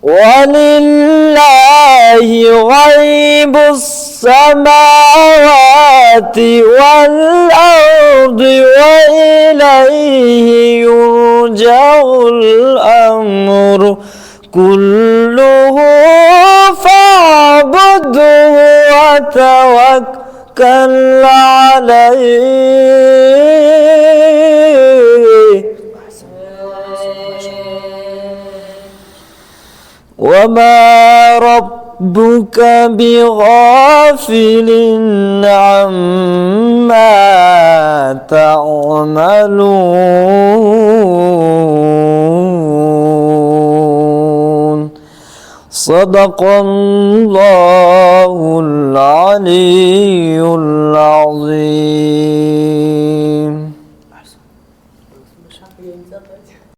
ولله غيب السماوات والأرض وإليه يرجع الأمر كله فاعبده وتوكل عليه وما ربك بغافل عما تعملون صدق الله العلي العظيم.